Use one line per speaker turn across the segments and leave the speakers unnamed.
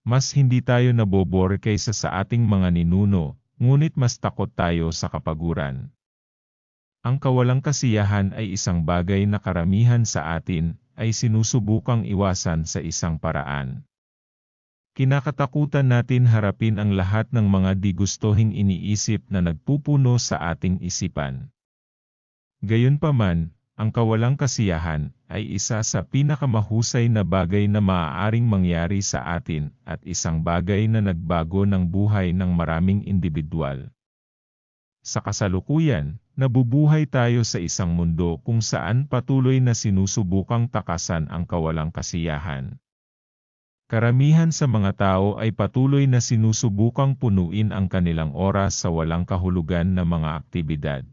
Mas hindi tayo nabobore kaysa sa ating mga ninuno, ngunit mas takot tayo sa kapaguran. Ang kawalang kasiyahan ay isang bagay na karamihan sa atin ay sinusubukang iwasan sa isang paraan. Kinakatakutan natin harapin ang lahat ng mga di gustuhing iniisip na nagpupuno sa ating isipan. Gayunpaman, ang kawalang kasiyahan ay isa sa pinakamahusay na bagay na maaaring mangyari sa atin at isang bagay na nagbago ng buhay ng maraming individual. Sa kasalukuyan, nabubuhay tayo sa isang mundo kung saan patuloy na sinusubukang takasan ang kawalang kasiyahan. Karamihan sa mga tao ay patuloy na sinusubukang punuin ang kanilang oras sa walang kahulugan na mga aktibidad.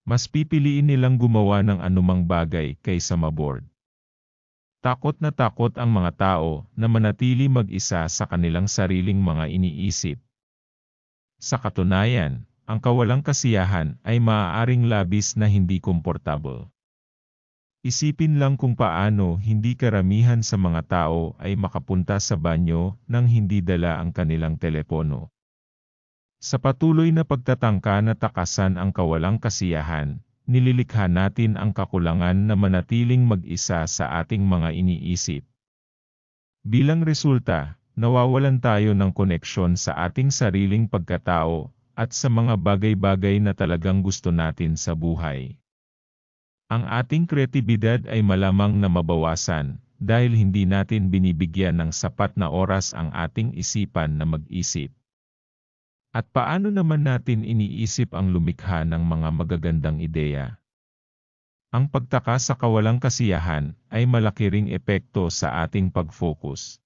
Mas pipiliin nilang gumawa ng anumang bagay kaysa mabored. Takot ang mga tao na manatili mag-isa sa kanilang sariling mga iniisip. Sa katunayan, ang kawalang kasiyahan ay maaaring labis na hindi komportable. Isipin lang kung paano hindi karamihan sa mga tao ay makapunta sa banyo nang hindi dala ang kanilang telepono. Sa patuloy na pagtatangka na takasan ang kawalang kasiyahan, nililikha natin ang kakulangan na manatiling mag-isa sa ating mga iniisip. Bilang resulta, nawawalan tayo ng koneksyon sa ating sariling pagkatao at sa mga bagay-bagay na talagang gusto natin sa buhay. Ang ating kreatibidad ay malamang na mabawasan dahil hindi natin binibigyan ng sapat na oras ang ating isipan na mag-isip. At paano naman natin iniisip ang lumikha ng mga magagandang ideya? Ang pagtaka sa kawalang kasiyahan ay malaki ring epekto sa ating pag-focus.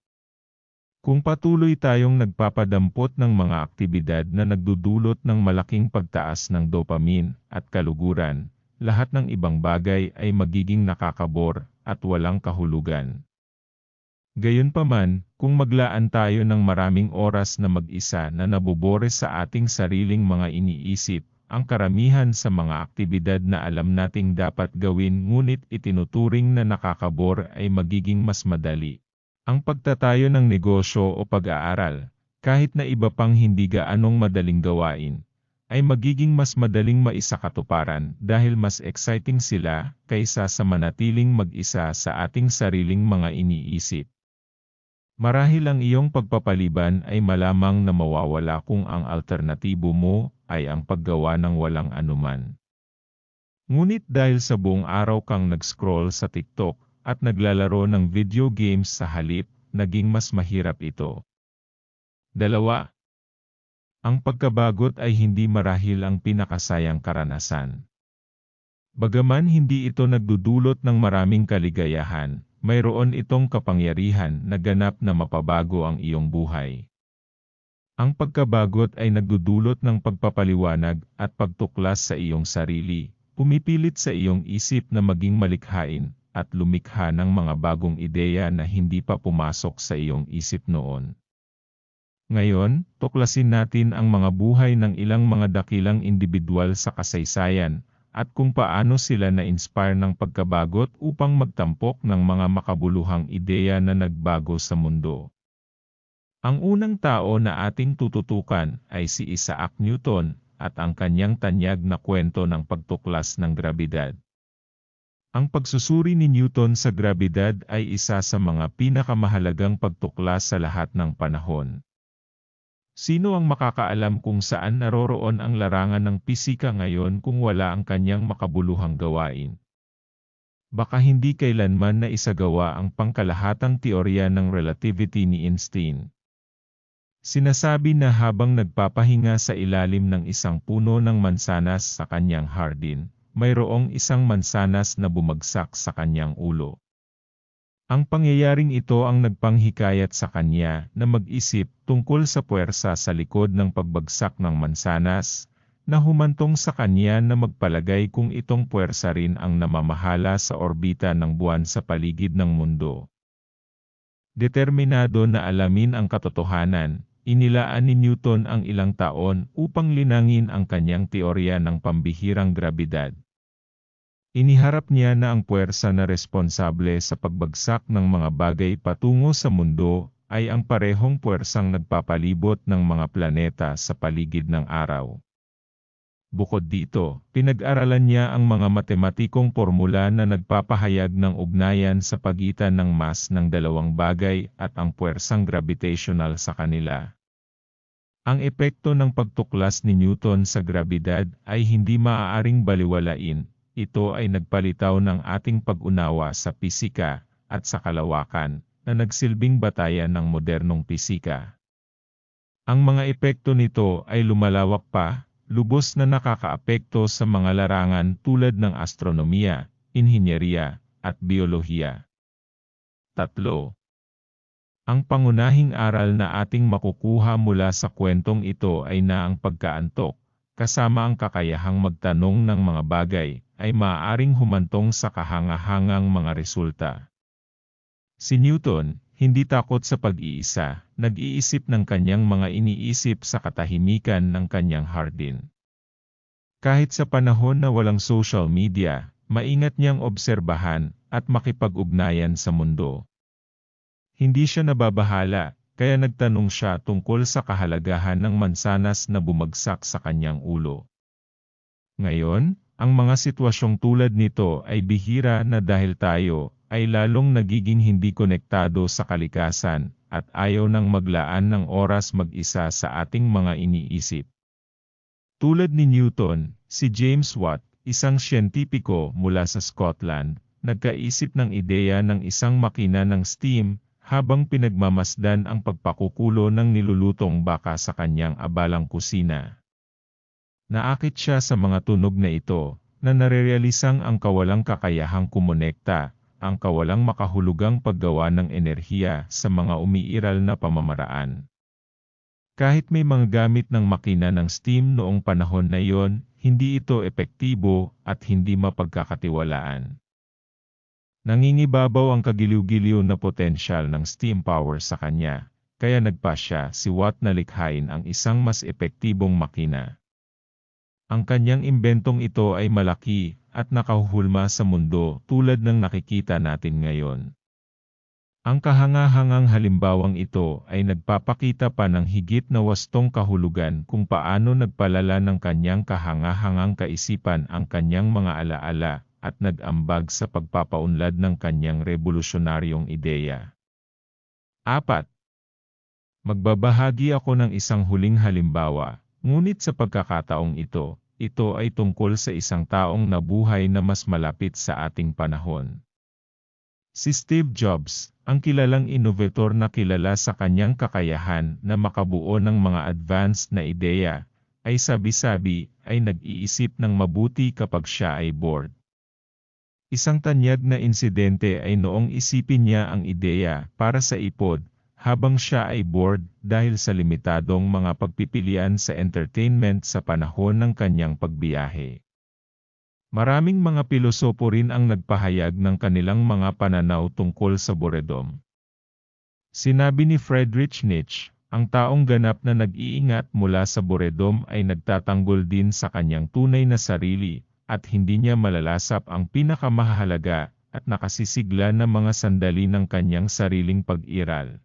Kung patuloy tayong nagpapadampot ng mga aktibidad na nagdudulot ng malaking pagtaas ng dopamine at kaluguran, lahat ng ibang bagay ay magiging nakakabor at walang kahulugan. Gayunpaman, kung maglaan tayo ng maraming oras na mag-isa na nabobore sa ating sariling mga iniisip, ang karamihan sa mga aktibidad na alam nating dapat gawin ngunit itinuturing na nakakabor ay magiging mas madali. Ang pagtatayo ng negosyo o pag-aaral, kahit na iba pang hindi gaanong madaling gawain, ay magiging mas madaling maisakatuparan dahil mas exciting sila kaysa sa manatiling mag-isa sa ating sariling mga iniisip. Marahil ang iyong pagpapaliban ay malamang na mawawala kung ang alternatibo mo ay ang paggawa ng walang anuman. Ngunit dahil sa buong araw kang nag-scroll sa TikTok at naglalaro ng video games sa halip, naging mas mahirap ito. 2. Ang pagkabagot ay hindi marahil ang pinakasayang karanasan. Bagaman hindi ito nagdudulot ng maraming kaligayahan, mayroon itong kapangyarihan na ganap na mapabago ang iyong buhay. Ang pagkabagot ay nagdudulot ng pagpapaliwanag at pagtuklas sa iyong sarili, pumipilit sa iyong isip na maging malikhain at lumikha ng mga bagong ideya na hindi pa pumasok sa iyong isip noon. Ngayon, tuklasin natin ang mga buhay ng ilang mga dakilang individual sa kasaysayan, at kung paano sila na-inspire ng pagkabagot upang magtampok ng mga makabuluhang ideya na nagbago sa mundo. Ang unang tao na ating tututukan ay si Isaac Newton, at ang kanyang tanyag na kwento ng pagtuklas ng grabidad. Ang pagsusuri ni Newton sa grabidad ay isa sa mga pinakamahalagang pagtuklas sa lahat ng panahon. Sino ang makakaalam kung saan naroroon ang larangan ng pisika ngayon kung wala ang kanyang makabuluhang gawain? Baka hindi kailanman na isagawa ang pangkalahatang teorya ng relativity ni Einstein. Sinasabi na habang nagpapahinga sa ilalim ng isang puno ng mansanas sa kanyang hardin, mayroong isang mansanas na bumagsak sa kanyang ulo. Ang pangyayaring ito ang nagpanghikayat sa kanya na mag-isip tungkol sa puwersa sa likod ng pagbagsak ng mansanas, na humantong sa kanya na magpalagay kung itong puwersa rin ang namamahala sa orbita ng buwan sa paligid ng mundo. Determinado na alamin ang katotohanan, inilaan ni Newton ang ilang taon upang linangin ang kanyang teorya ng pambihirang grabidad. Iniharap niya na ang puwersa na responsable sa pagbagsak ng mga bagay patungo sa mundo ay ang parehong puwersang nagpapalibot ng mga planeta sa paligid ng araw. Bukod dito, pinag-aralan niya ang mga matematikong formula na nagpapahayag ng ugnayan sa pagitan ng mass ng dalawang bagay at ang puwersang gravitational sa kanila. Ang epekto ng pagtuklas ni Newton sa grabidad ay hindi maaaring balewalain. Ito ay nagpalitaw ng ating pag-unawa sa pisika at sa kalawakan na nagsilbing batayan ng modernong pisika. Ang mga epekto nito ay lumalawak pa, lubos na nakakaapekto sa mga larangan tulad ng astronomiya, inhinyeriya, at biolohiya. 3. Ang pangunahing aral na ating makukuha mula sa kwentong ito ay na ang pagkaantok, kasama ang kakayahang magtanong ng mga bagay, ay maaaring humantong sa kahangahangang mga resulta. Si Newton, hindi takot sa pag-iisa, nag-iisip ng kanyang mga iniisip sa katahimikan ng kanyang hardin. Kahit sa panahon na walang social media, maingat niyang obserbahan at makipag-ugnayan sa mundo. Hindi siya nababahala, kaya nagtanong siya tungkol sa kahalagahan ng mansanas na bumagsak sa kanyang ulo. Ngayon, ang mga sitwasyong tulad nito ay bihira na dahil tayo ay lalong nagiging hindi konektado sa kalikasan at ayaw nang maglaan ng oras mag-isa sa ating mga iniisip. Tulad ni Newton, si James Watt, isang siyentipiko mula sa Scotland, nagkaisip ng ideya ng isang makina ng steam habang pinagmamasdan ang pagpakukulo ng nilulutong baka sa kanyang abalang kusina. Naakit siya sa mga tunog na ito, na narerealisang ang kawalang kakayahang kumonekta, ang kawalang makahulugang paggawa ng enerhiya sa mga umiiral na pamamaraan. Kahit may mga gamit ng makina ng steam noong panahon na iyon, hindi ito epektibo at hindi mapagkakatiwalaan. Nangingibabaw ang kagiliw-giliw na potensyal ng steam power sa kanya, kaya nagpasya si Watt na likhain ang isang mas epektibong makina. Ang kanyang imbentong ito ay malaki at nakahuhulma sa mundo tulad ng nakikita natin ngayon. Ang kahangahangang halimbawang ito ay nagpapakita pa ng higit na wastong kahulugan kung paano nagpalala ng kanyang kahangahangang kaisipan ang kanyang mga alaala at nag-ambag sa pagpapaunlad ng kanyang revolusyonaryong ideya. 4. Magbabahagi ako ng isang huling halimbawa, ngunit sa pagkakataong ito ay tungkol sa isang taong nabuhay na mas malapit sa ating panahon. Si Steve Jobs, ang kilalang inovator na kilala sa kanyang kakayahan na makabuo ng mga advanced na ideya, ay sabi-sabi ay nag-iisip ng mabuti kapag siya ay bored. Isang tanyag na insidente ay noong isipin niya ang ideya para sa iPod, habang siya ay bored dahil sa limitadong mga pagpipilian sa entertainment sa panahon ng kanyang pagbiyahe. Maraming mga pilosopo rin ang nagpahayag ng kanilang mga pananaw tungkol sa boredom. Sinabi ni Friedrich Nietzsche, ang taong ganap na nag-iingat mula sa boredom ay nagtatanggol din sa kanyang tunay na sarili, at hindi niya malalasap ang pinakamahalaga at nakasisigla na mga sandali ng kanyang sariling pag-iral.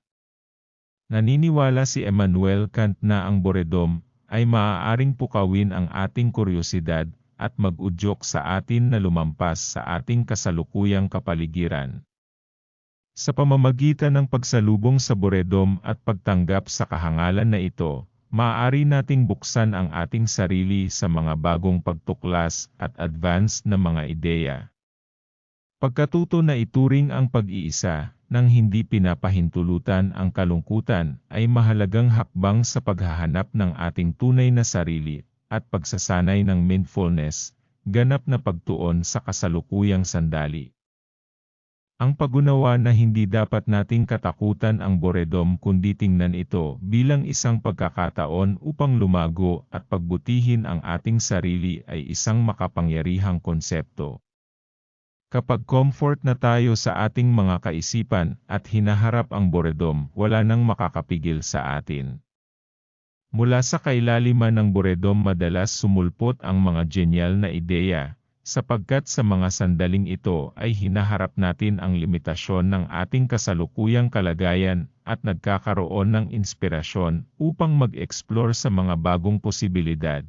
Naniniwala si Immanuel Kant na ang boredom ay maaaring pukawin ang ating kuryosidad at mag-udyok sa atin na lumampas sa ating kasalukuyang kapaligiran. Sa pamamagitan ng pagsalubong sa boredom at pagtanggap sa kahangalan na ito, maaari nating buksan ang ating sarili sa mga bagong pagtuklas at advanced na mga ideya. Pagkatuto na ituring ang pag-iisa, nang hindi pinapahintulutan ang kalungkutan, ay mahalagang hakbang sa paghahanap ng ating tunay na sarili, at pagsasanay ng mindfulness, ganap na pagtuon sa kasalukuyang sandali. Ang pag-unawa na hindi dapat nating katakutan ang boredom kundi tingnan ito bilang isang pagkakataon upang lumago at pagbutihin ang ating sarili ay isang makapangyarihang konsepto. Kapag comfort na tayo sa ating mga kaisipan at hinaharap ang boredom, wala nang makakapigil sa atin. Mula sa kailaliman ng boredom madalas sumulpot ang mga genial na ideya, sapagkat sa mga sandaling ito ay hinaharap natin ang limitasyon ng ating kasalukuyang kalagayan at nagkakaroon ng inspirasyon upang mag-explore sa mga bagong posibilidad.